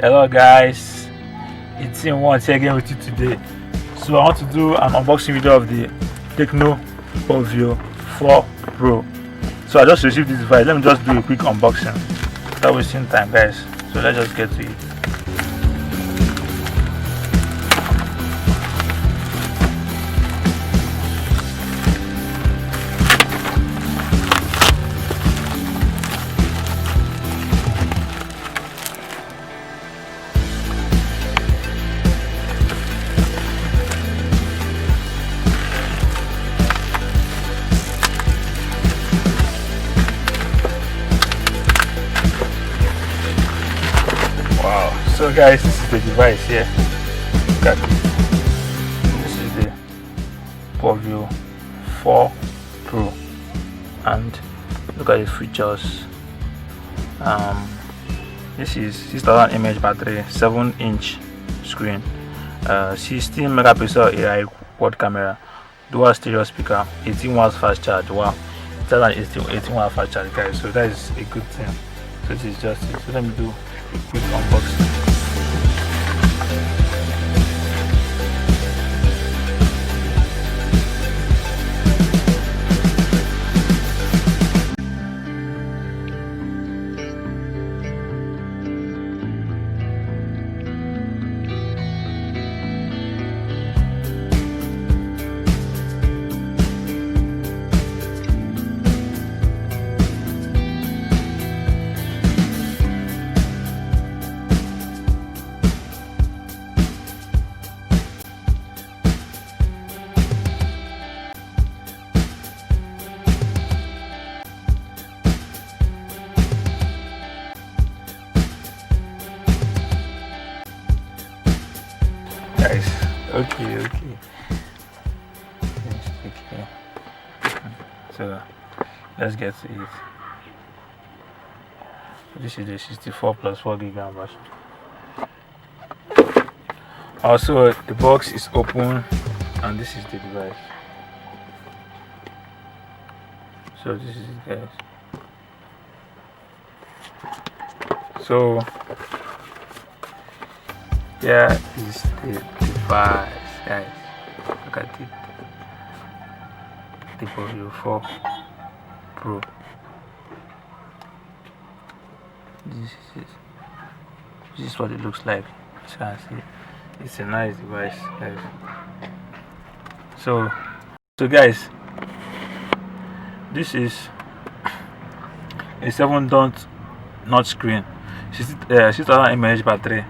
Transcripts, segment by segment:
Hello guys, it's in once again with you today. So I want to do an unboxing video of the Tecno Pouvoir 4 Pro. So I just received this device. Let me just do a quick unboxing without wasting time, guys. So let's just get to it. So guys, this is the device here. Look at it. This is the Pouvoir 4 Pro, and look at the features. This is 6000 mAh battery, 7-inch screen, 16 megapixel AI quad camera, dual stereo speaker, 18 watts fast charge. Wow, it's an 18 watt fast charge, guys. So that is a good thing. So this is just it. So let me do a quick unboxing. Guys, okay. So let's get to it. This is the 64 plus 4 gig version. Also, the box is open, and this is the device. So this is it, guys. So yeah, this is the device, guys. Look at it. The Pouvoir 4 Pro. This is what it looks like. As you can see, it's a nice device, guys. So guys, this is a 7.0 screen, 6000 mAh battery,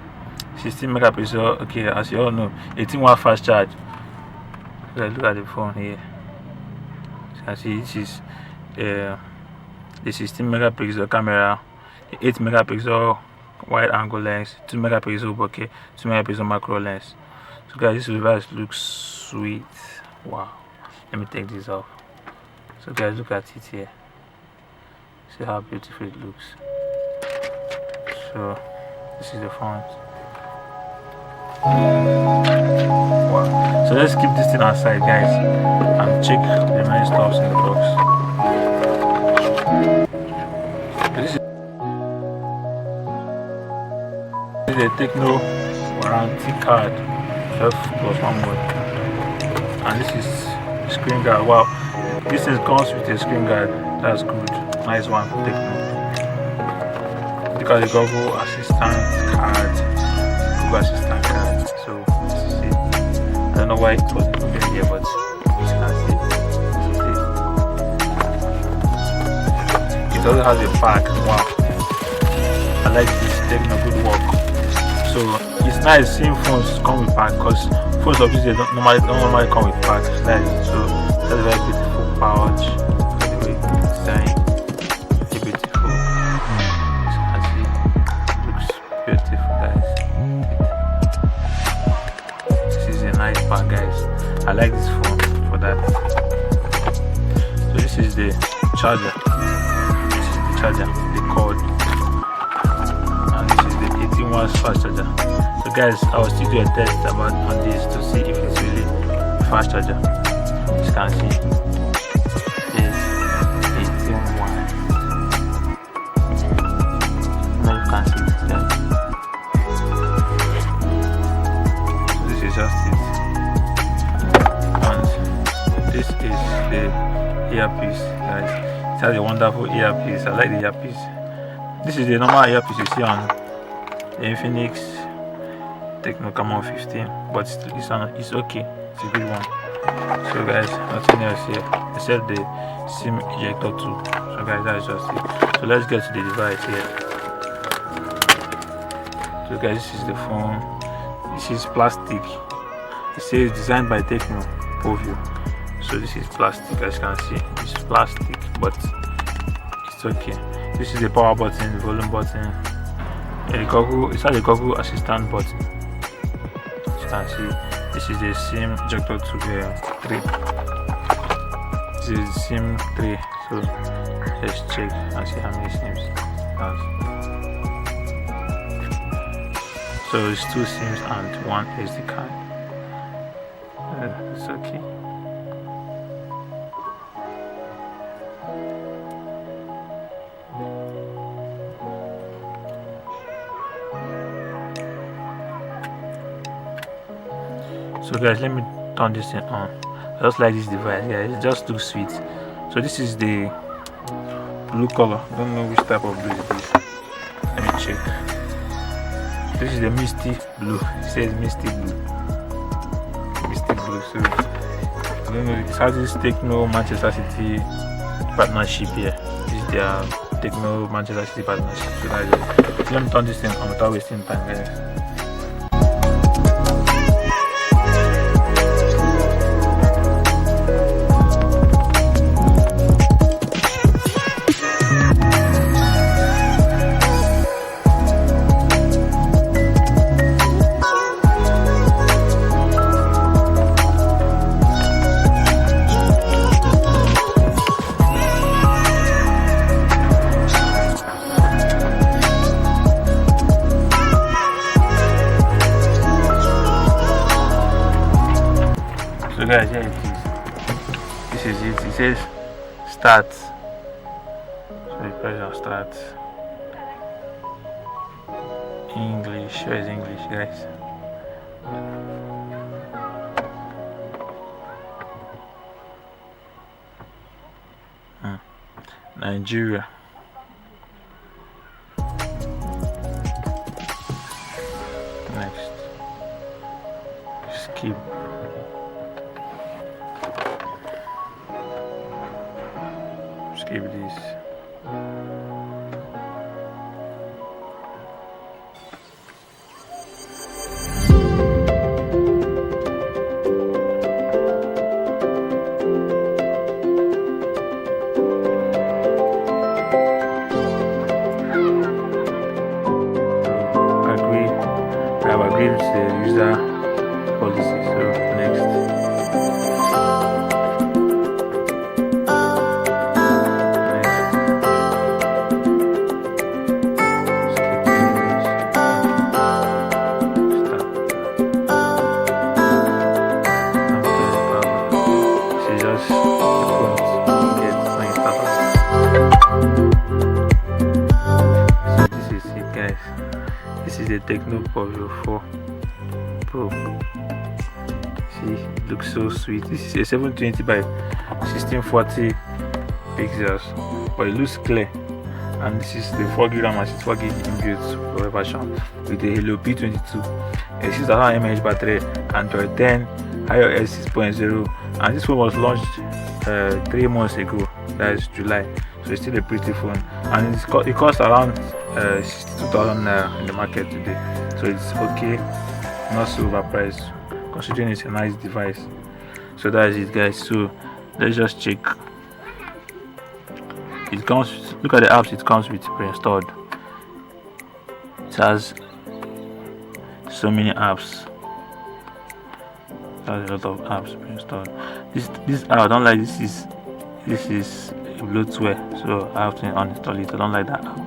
16 megapixel. Okay, as you all know, 18 watt fast charge. So look at the phone here. As you can see, this is the 16 megapixel camera, 8 megapixel wide angle lens, 2 megapixel bokeh, 2 megapixel macro lens. So guys, this device looks sweet. Wow, let me take this off. So guys, look at it here. See how beautiful it looks. So this is the front. Wow. So let's keep this thing aside, guys, and check the remaining stuff in the box. This is a Tecno warranty card, 12+1 mode, and this is screen guard. Wow, This thing comes with a screen guard. That's good. Nice one, Tecno. Look at the Google Assistant card. Google Assistant card. So this is it. I don't know why it was included here, but you can see. It also has a pack. Wow. I like this Tecno, good work. So it's nice seeing phones come with pack, because phones of these days don't normally come with packs. So that's a very beautiful pouch. Anyway, design, very beautiful. As you can see, looks beautiful, guys. This is a nice pack, guys. I like this phone for that. So this is the charger. This is the charger, the cord. And this is the 18 watts fast charger. So guys, I will still do a test on this to see if it's really a fast charger. As you can see, it's 18 watts. Now you can see this, guys. So this is just it. And this is the earpiece, guys. It has a wonderful earpiece. I like the earpiece. This is the normal earpiece you see on the Infinix Tecno Pouvoir 15, but it's okay. It's a good one. So guys, nothing else here except the SIM ejector too. So guys, that is just it. So let's get to the device here. So guys, this is the phone. This is plastic. It says designed by Tecno Pouvoir. So this is plastic, as you can see. It's plastic, but it's okay. This is the power button, the volume button. It has a Google Assistant button. As you can see, this is the SIM ejector 3. This is the SIM 3. So let's check and see how many SIMs it has. So it's 2 SIMs and 1 SD card. It's okay. So guys, let me turn this thing on. I just like this device, guys. It just looks sweet. So this is the blue color. I don't know which type of blue it is. Let me check. This is the misty blue. It says misty blue. Misty blue. So I don't know. It has this Tecno Manchester City partnership here. This is their Tecno Manchester City partnership. So guys, let me turn this thing on without wasting time, guys. So guys, here it is. This is it. It says start. So you press on start. English. Where is English, guys? Nigeria. Next. Skip. Skip this. I have agreed with the user policy. So next. This is the Tecno Pouvoir 4 Pro. This See, it looks so sweet. This is a 720 by 1640 pixels, but it looks clear. And this is the 4GB RAM and 64GB inbuilt version with the Helio P22, a 6000 mAh battery, Android 10, iOS 6.0, and this phone was launched 3 months ago, that is July, so it's still a pretty phone, and it costs around 62,000 in the market today, so it's okay, not so overpriced considering it's a nice device. So that is it, guys. So let's just check. It comes, look at the apps it comes with pre-installed. It has so many apps. It has a lot of apps pre-installed. This app I don't like. This is a bloatware, so I have to uninstall it. I don't like that app.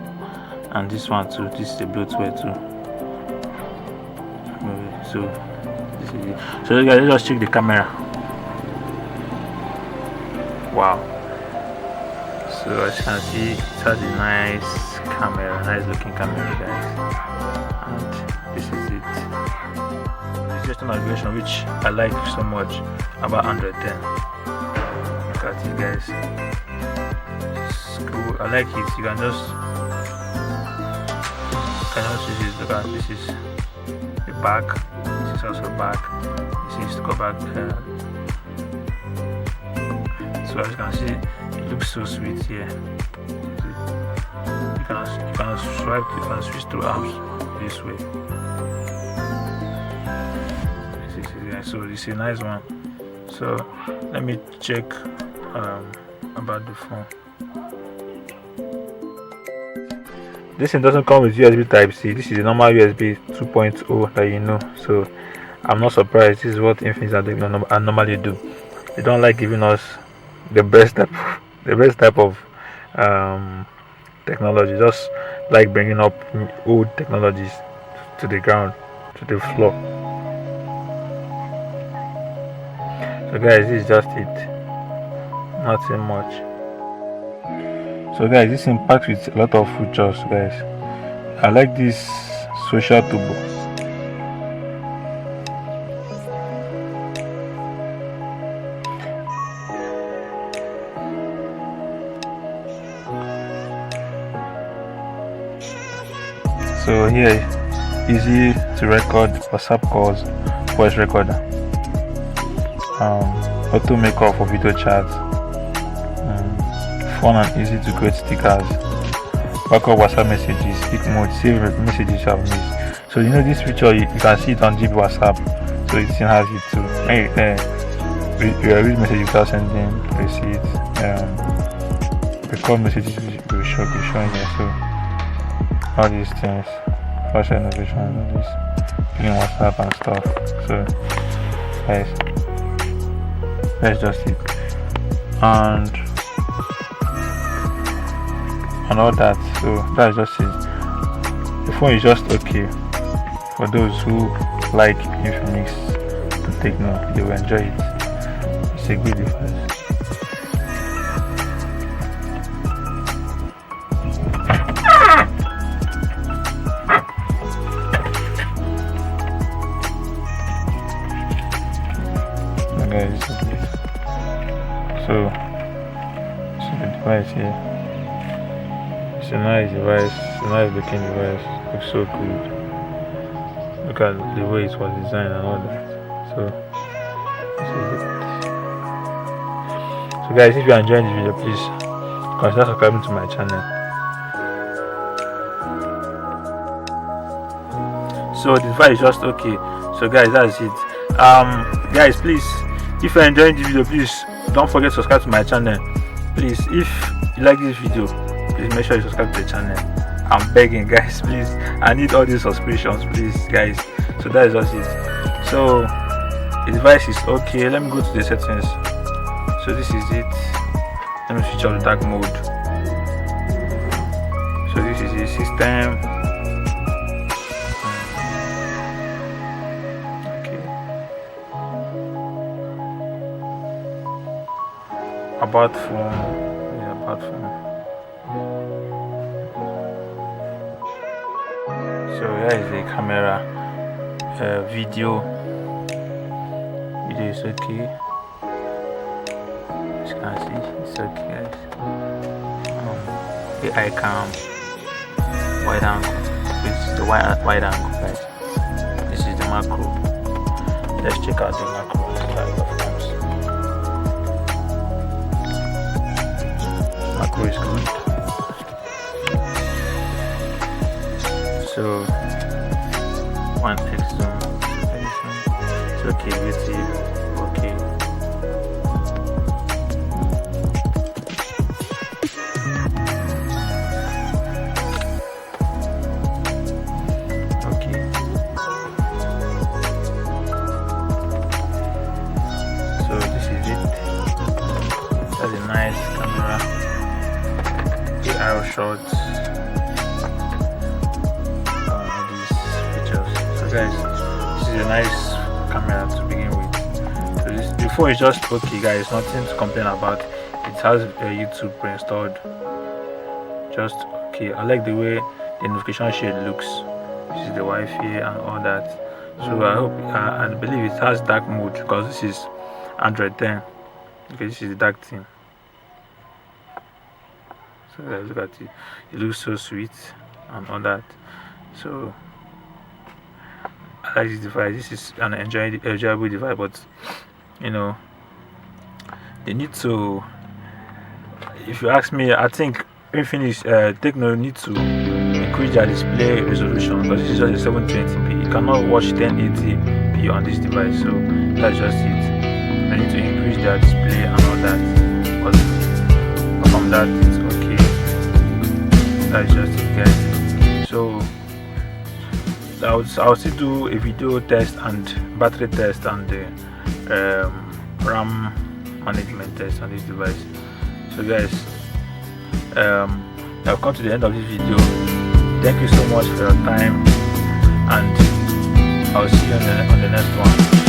And this one too. This is a bloatware too. So this is it. So guys, let's just check the camera. Wow. So as you can see, it has a nice camera, nice looking camera, guys. And this is it. This is just an navigation which I like so much about Android 10. Look at it, guys. It's cool. I like it. You can just use this. Look at this is the back. This is also back. This is to go back. So as you can see, it looks so sweet here. You can swipe, you can switch through apps this way. So this is a nice one. So let me check about the phone. This thing doesn't come with USB Type-C. This is a normal USB 2.0 that you know. So I'm not surprised. This is what Infinix and normally do. They don't like giving us the best type of technology, just like bringing up old technologies to the ground, to the floor. So guys, this is just it, nothing much. So guys, this impacts with a lot of features, guys. I like this social turbo. So here, easy to record WhatsApp calls, voice recorder, auto maker for video chats, fun and easy to create stickers, backup WhatsApp messages, speak mode, save messages you have missed. So you know this feature, you can see it on GB WhatsApp, so it still has it too. You read messages without sending receipt, record messages will show showing here. So all these things, flash innovation, all this, playing WhatsApp and stuff. So guys, that's just it, and all that. So that's just it. The phone is just okay for those who like Infinix and Tecno. They will enjoy it. It's a good device. So the device here, it's a nice device, it's a nice looking device, it looks so good. Look at the way it was designed and all that. So guys, if you are enjoying this video, please consider subscribing to my channel. So the device is just okay. So guys, that's it. Guys, please, if you're enjoying this video, please don't forget to subscribe to my channel. Please, if you like this video, please make sure you subscribe to the channel. I'm begging, guys, please. I need all these subscriptions, please, guys. So that is just it. So the device is okay. Let me go to the settings. So this is it. Let me switch on the dark mode. So this is the system. About phone, yeah, about phone. So here is the camera, video, Video is okay. As you can see, it's okay, guys. AI cam, wide angle. This is the wide angle, guys. This is the macro. Let's check out the macro. Macro is good. So 1x zoom. It's okay, beauty. Okay. So this is it. That's a nice camera. The arrow shots. These features. So guys, this is a nice camera to begin with. So this, before it's just okay, guys. Nothing to complain about. It has a YouTube pre-installed. Just okay. I like the way the notification shade looks. This is the Wi-Fi and all that. So I hope I believe it has dark mode because this is Android 10. Okay, this is the dark theme. So guys, look at it. It looks so sweet and all that. So I like this device. This is an enjoyable device, but you know, they need to. If you ask me, I think Tecno need to increase their display resolution because this is just a 720p. You cannot watch 1080p on this device, so that's just it. They need to increase their display and all that. But from that, it's okay. That's just it, guys. So I'll still do a video test and battery test and the RAM management test on this device. So guys, I've come to the end of this video. Thank you so much for your time, and I'll see you on the next one.